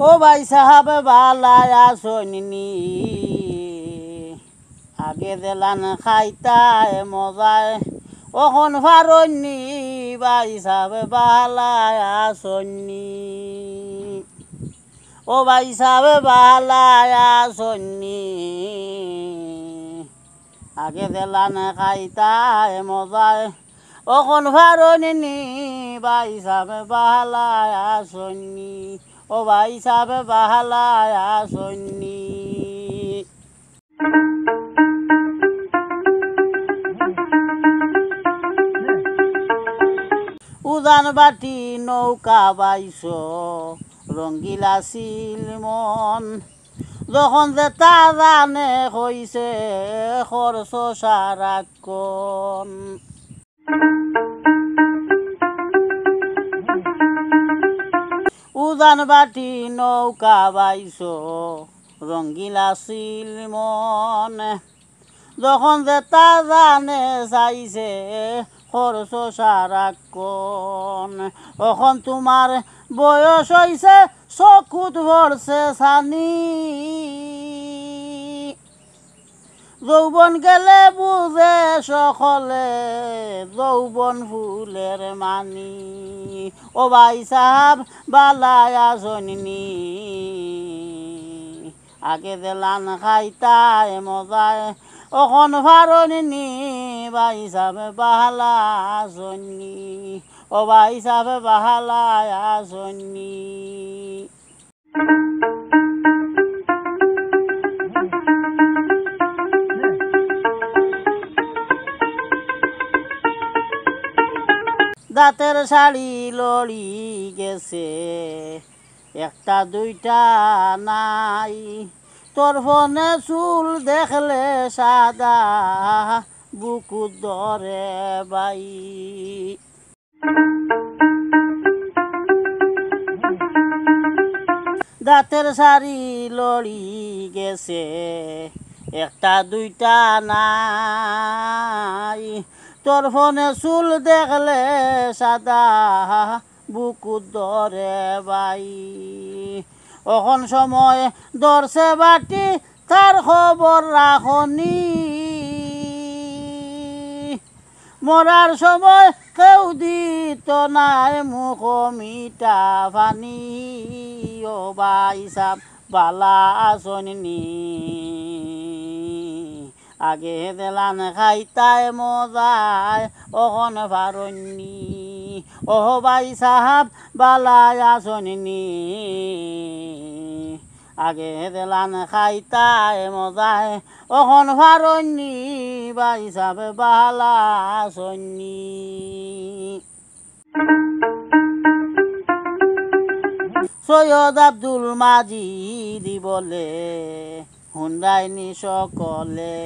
ও ভাই সাহাব বালায়া সৈনি আগে দিলান খাইতায় মজায় ওখন ফারনি ভাই সাহাব বালায়া সৈনি ও ভাই সাহাব বালায়া সৈনি আগে দিলান খাইতায় মজায় ওখন ফারনি ভাই সাহাব বালায়া সৈনি ও ভাই সাহেব বাহালায়া সৈনি উদান বাটি নৌকা বাইছ রঙ্গিলা ছিল মন যখন যে তা জানে হইছে খরচ সারাক্ষণ উদান বাটি নৌকা বাইছ রঙ্গিলা ছিল মন যখন যে তা জানে চাইছে খরচ সারাক্ষণ এখন তোমার বয়স হইছে চকুত ভরছে ছানি যৌবন গেলে বুঝে সকলে যৌবন ফুলের মানি ও ভাই সাহাব বালায়া সৈনি আগে দিলান খাইতায় মজায় ওখন ফারনি ভাই সাহেব বাহালা সৈনি ও ভাই সাহেব বাহালায়া সৈনি দাঁতের শাড়ি লড়ি গেছে একটা দুইটা নাই তোর ফোনে চুল দেখলে সাদা বুকুর দরে বাই দাঁতের শাড়ি লড়ি গেছে একটা দুইটা নাই তোর ফোনে চুল দেখলে সাদা বুকুর দরে বাই অখন সময় দরছে বাটি তার খবর রাখনি মরার সময় কেউ দিত নাই মুখ মিঠা পানি ও ভাই সাব বালা আসনি আগে দিলান খাইতায় মজায় ওখন ফারনি ও ভাই সাহাব বালায়া সৈনি আগে দিলান খাইতায় মজায় ওখন ফারনি ভাই সাহাব বালা সৈনি সৈয়দ আব্দুল মাজিদ বলে হুন্ডাইনি সকলে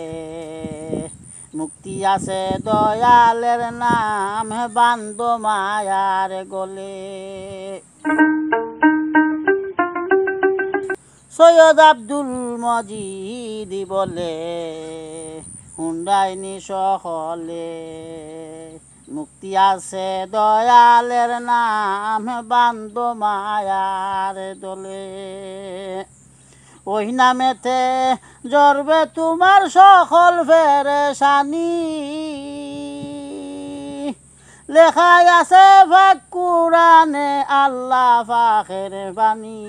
মুক্তি আছে দয়ালের নাম বান্দ মায়ার গলে সৈয়দ আব্দুল মজিদ বলে হুন্ডাইনি সকলে মুক্তি আছে দয়ালের নাম বান্দ মায়ার দলে ওই নামেতে জরবে তোমার সকল ফেরেশানি লেখাই আছে ভাগ কুরআনে আল্লাহ পাকের বাণী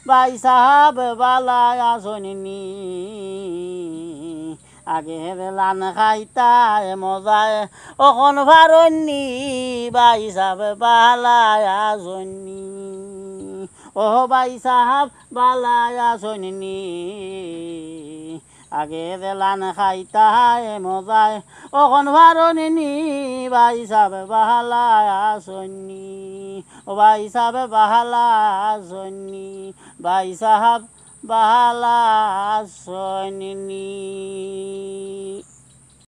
ভাই সাহাব বালায়া সৈনি আগে দিলান খাইতায় মজায় ওখন ফারনি ভাই সাহাব বালায়া সৈনি ও ভাই সাহাব বালায়া সৈনি আগে দিলান খাইতায় মজায় ওখন ফারনি ভাই সাহাব বালায়া সৈনি ও ভাই সাহাব বালায়া সৈনি ভাই সাহাব বালায়া সৈনি